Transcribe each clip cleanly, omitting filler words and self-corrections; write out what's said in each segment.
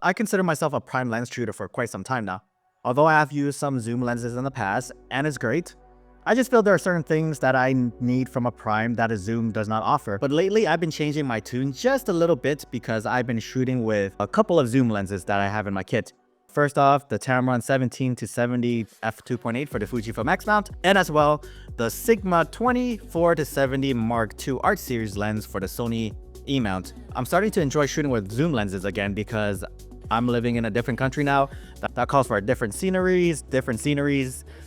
I consider myself a prime lens shooter for quite some time now. Although I have used some zoom lenses in the past, and it's great, I just feel there are certain things that I need from a prime that a zoom does not offer. But lately, I've been changing my tune just a little bit because I've been shooting with a couple of zoom lenses that I have in my kit. First off, the Tamron 17-70 f2.8 for the Fujifilm X mount, and as well, the Sigma 24-70 Mark II Art Series lens for the Sony E-mount. I'm starting to enjoy shooting with zoom lenses again because I'm living in a different country now. That calls for different sceneries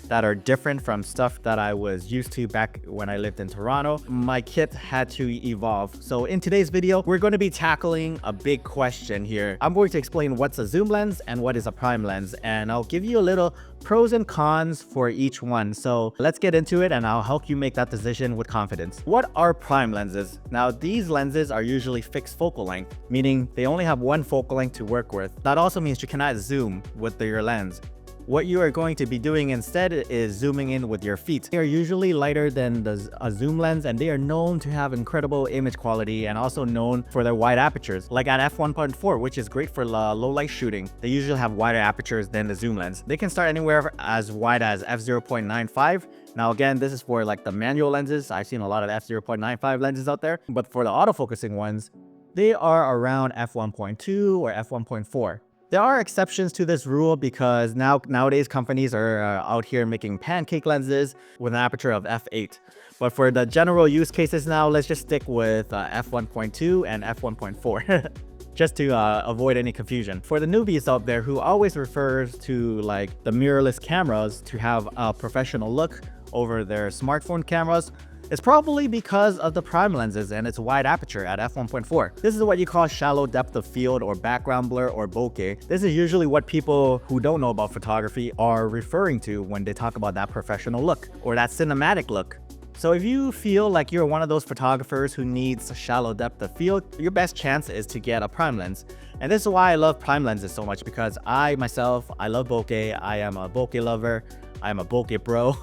that are different from stuff that I was used to back when I lived in Toronto. My kit had to evolve. So in today's video, we're going to be tackling a big question here. I'm going to explain what's a zoom lens and what is a prime lens, and I'll give you a little pros and cons for each one. So let's get into it and I'll help you make that decision with confidence. What are prime lenses? Now, these lenses are usually fixed focal length, meaning they only have one focal length to work with. That also means you cannot zoom with your lens. What you are going to be doing instead is zooming in with your feet. They are usually lighter than a zoom lens, and they are known to have incredible image quality and also known for their wide apertures, like at f1.4, which is great for low light shooting. They usually have wider apertures than the zoom lens. They can start anywhere as wide as f0.95. Now again, this is for like the manual lenses. I've seen a lot of f0.95 lenses out there, but for the autofocusing ones, they are around f1.2 or f1.4. There are exceptions to this rule because nowadays companies are out here making pancake lenses with an aperture of f8. But for the general use cases now, let's just stick with f1.2 and f1.4 just to avoid any confusion. For the newbies out there who always refers to like the mirrorless cameras to have a professional look over their smartphone cameras, it's probably because of the prime lenses and its wide aperture at f1.4. This is what you call shallow depth of field or background blur or bokeh. This is usually what people who don't know about photography are referring to when they talk about that professional look or that cinematic look. So if you feel like you're one of those photographers who needs a shallow depth of field, your best chance is to get a prime lens. And this is why I love prime lenses so much, because I love bokeh. I am a bokeh lover. I'm a bokeh bro.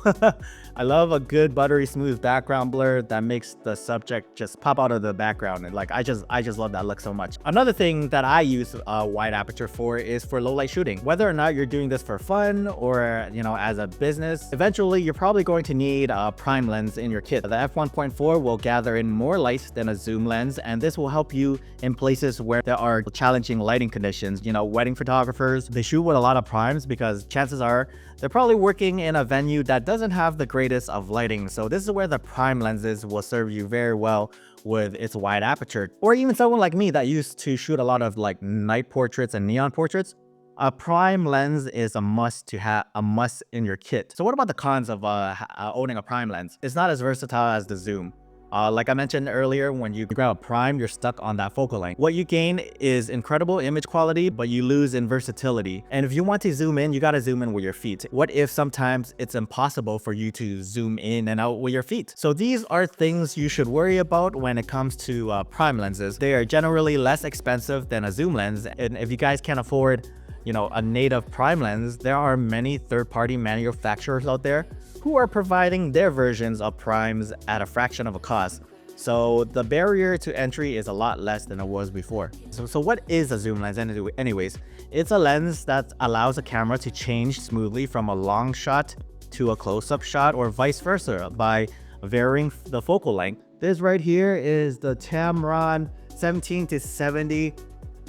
I love a good buttery smooth background blur that makes the subject just pop out of the background, and like I just love that look so much. Another thing that I use a wide aperture for is for low light shooting. Whether or not you're doing this for fun or as a business, eventually you're probably going to need a prime lens in your kit. The f1.4 will gather in more light than a zoom lens, and this will help you in places where there are challenging lighting conditions. Wedding photographers, they shoot with a lot of primes because chances are they're probably working in a venue that doesn't have the greatest of lighting. So this is where the prime lenses will serve you very well with its wide aperture. Or even someone like me that used to shoot a lot of like night portraits and neon portraits, a prime lens is a must in your kit. So what about the cons of owning a prime lens? It's not as versatile as the zoom. Like I mentioned earlier, when you grab a prime, you're stuck on that focal length. What you gain is incredible image quality, but you lose in versatility. And if you want to zoom in, you gotta zoom in with your feet. What if sometimes it's impossible for you to zoom in and out with your feet? So these are things you should worry about when it comes to prime lenses. They are generally less expensive than a zoom lens. And if you guys can't afford a native prime lens, there are many third-party manufacturers out there who are providing their versions of primes at a fraction of a cost. So the barrier to entry is a lot less than it was before. So what is a zoom lens anyways? It's a lens that allows a camera to change smoothly from a long shot to a close-up shot or vice versa by varying the focal length. This right here is the Tamron 17-70.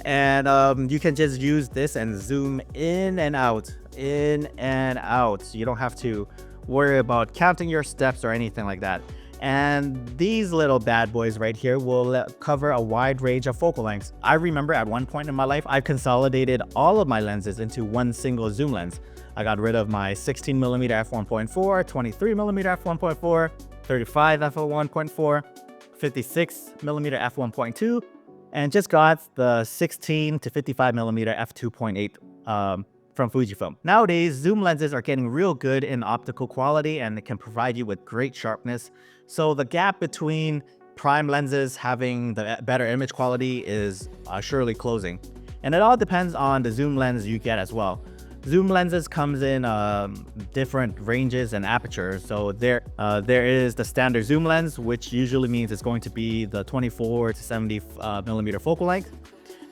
And you can just use this and zoom in and out. You don't have to worry about counting your steps or anything like that. And these little bad boys right here will cover a wide range of focal lengths. I remember at one point in my life, I consolidated all of my lenses into one single zoom lens. I got rid of my 16mm f1.4, 23mm f1.4, 35 f1.4, 56mm f1.2, and just got the 16 to 55mm f2.8 from Fujifilm. Nowadays, zoom lenses are getting real good in optical quality and it can provide you with great sharpness. So the gap between prime lenses having the better image quality is surely closing. And it all depends on the zoom lens you get as well. Zoom lenses comes in different ranges and apertures. So there is the standard zoom lens, which usually means it's going to be the 24 to 70 millimeter focal length.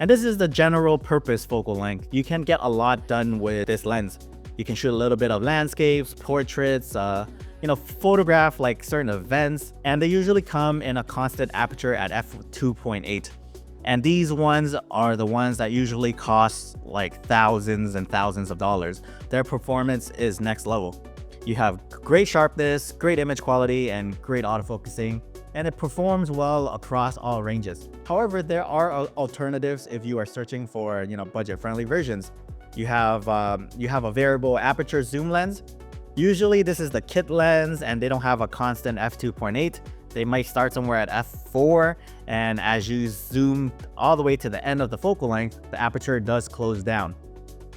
And this is the general purpose focal length. You can get a lot done with this lens. You can shoot a little bit of landscapes, portraits, photograph like certain events, and they usually come in a constant aperture at f2.8. And these ones are the ones that usually cost like thousands and thousands of dollars. Their performance is next level. You have great sharpness, great image quality, and great autofocusing, and it performs well across all ranges. However, there are alternatives if you are searching for, budget-friendly versions. You have a variable aperture zoom lens. Usually this is the kit lens, and they don't have a constant f2.8. They might start somewhere at f4, and as you zoom all the way to the end of the focal length, the aperture does close down.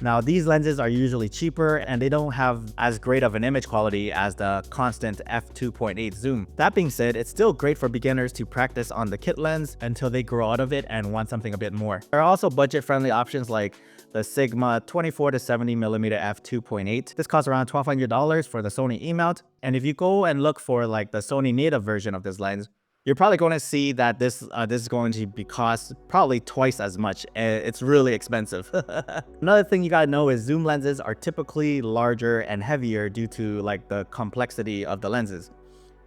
Now, these lenses are usually cheaper and they don't have as great of an image quality as the constant f2.8 zoom. That being said, it's still great for beginners to practice on the kit lens until they grow out of it and want something a bit more. There are also budget-friendly options like the Sigma 24 to 70mm f2.8. This costs around $1,200 for the Sony E-mount. And if you go and look for like the Sony native version of this lens, you're probably going to see that this is going to be cost probably twice as much. It's really expensive. Another thing you gotta know is zoom lenses are typically larger and heavier due to like the complexity of the lenses.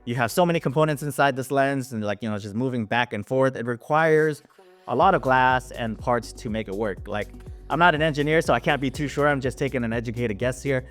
You have so many components inside this lens and just moving back and forth. It requires a lot of glass and parts to make it work. Like, I'm not an engineer, so I can't be too sure. I'm just taking an educated guess here.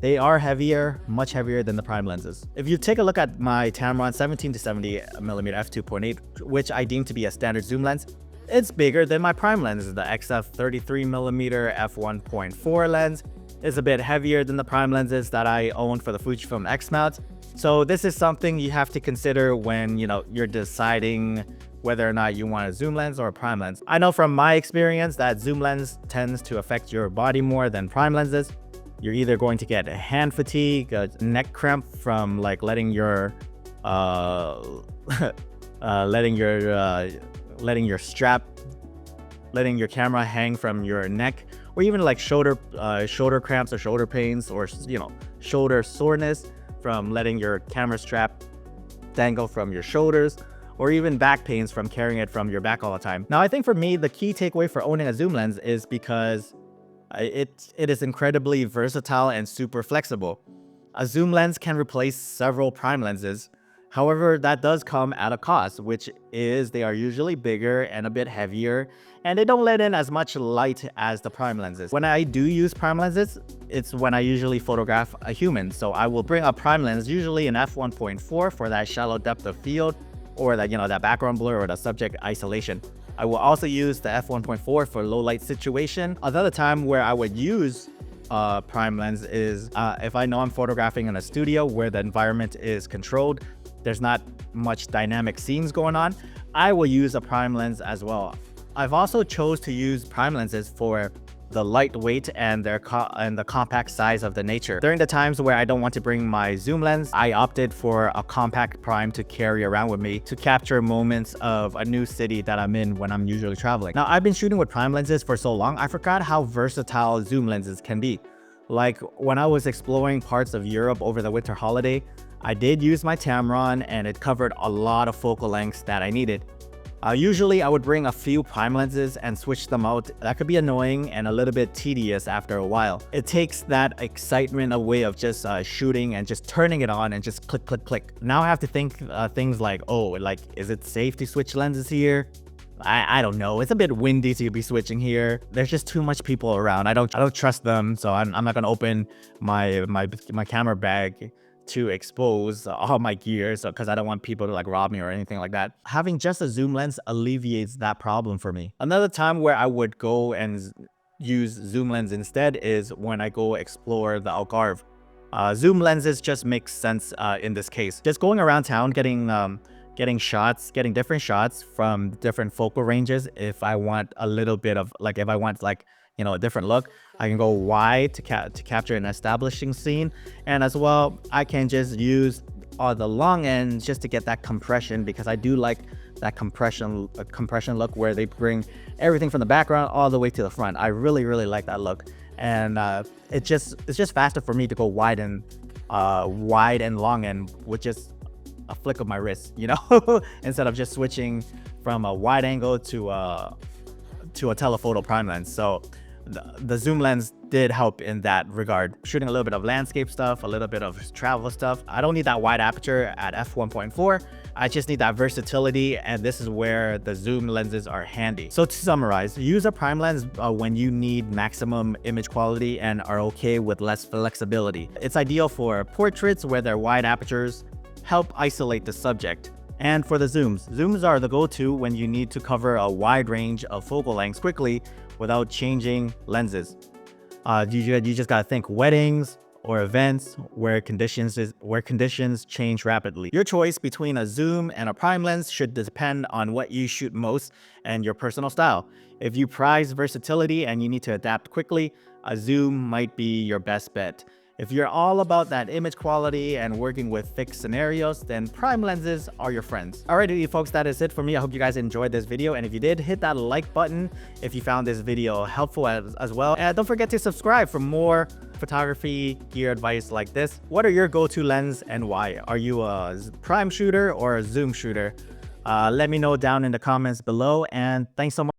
They are heavier, much heavier than the prime lenses. If you take a look at my Tamron 17 to 70mm f2.8, which I deem to be a standard zoom lens, it's bigger than my prime lens. The XF 33mm f1.4 lens is a bit heavier than the prime lenses that I own for the Fujifilm X mount. So this is something you have to consider when you're deciding whether or not you want a zoom lens or a prime lens. I know from my experience that zoom lens tends to affect your body more than prime lenses. You're either going to get hand fatigue, neck cramp from like letting your camera hang from your neck, or even like shoulder cramps or shoulder pains, or shoulder soreness from letting your camera strap dangle from your shoulders, or even back pains from carrying it from your back all the time. Now, I think for me, the key takeaway for owning a zoom lens is because it is incredibly versatile and super flexible. A zoom lens can replace several prime lenses. However, that does come at a cost, which is they are usually bigger and a bit heavier, and they don't let in as much light as the prime lenses. When I do use prime lenses, it's when I usually photograph a human. So I will bring a prime lens, usually an f1.4 for that shallow depth of field, or that background blur or the subject isolation. I will also use the f1.4 for low light situation. Another time where I would use prime lens is if I know I'm photographing in a studio where the environment is controlled, there's not much dynamic scenes going on, I will use a prime lens as well. I've also chose to use prime lenses for the lightweight and the compact size of the nature. During the times where I don't want to bring my zoom lens, I opted for a compact prime to carry around with me to capture moments of a new city that I'm in when I'm usually traveling. Now, I've been shooting with prime lenses for so long, I forgot how versatile zoom lenses can be. Like when I was exploring parts of Europe over the winter holiday, I did use my Tamron and it covered a lot of focal lengths that I needed. Usually I would bring a few prime lenses and switch them out. That could be annoying and a little bit tedious after a while. It takes that excitement away of just shooting and just turning it on and just click, click, click. Now I have to think things like, is it safe to switch lenses here? I don't know. It's a bit windy to be switching here. There's just too much people around. I don't trust them, so I'm not gonna open my camera bag to expose all my gear, because I don't want people to rob me or anything like that. Having just a zoom lens alleviates that problem for me. Another time where I would go and use zoom lens instead is when I go explore the Algarve. Zoom lenses just make sense in this case. Just going around town, getting different shots from different focal ranges. If I want a little bit of if I want a different look, I can go wide to capture an establishing scene, and as well I can just use the long ends just to get that compression, because I do like that compression look where they bring everything from the background all the way to the front. I really like that look, and it's just faster for me to go wide and long end with just a flick of my wrist, instead of just switching from a wide angle to to a telephoto prime lens. So the zoom lens did help in that regard. Shooting a little bit of landscape stuff, a little bit of travel stuff. I don't need that wide aperture at f1.4. I just need that versatility, and this is where the zoom lenses are handy. So to summarize, use a prime lens when you need maximum image quality and are okay with less flexibility. It's ideal for portraits where their wide apertures help isolate the subject. And for the zooms are the go-to when you need to cover a wide range of focal lengths quickly without changing lenses. You just gotta think weddings or events where conditions change rapidly. Your choice between a zoom and a prime lens should depend on what you shoot most and your personal style. If you prize versatility and you need to adapt quickly, a zoom might be your best bet. If you're all about that image quality and working with fixed scenarios, then prime lenses are your friends. Alrighty, folks, that is it for me. I hope you guys enjoyed this video, and if you did, hit that like button if you found this video helpful as well. And don't forget to subscribe for more photography gear advice like this. What are your go-to lens and why? Are you a prime shooter or a zoom shooter? Let me know down in the comments below, and thanks so much.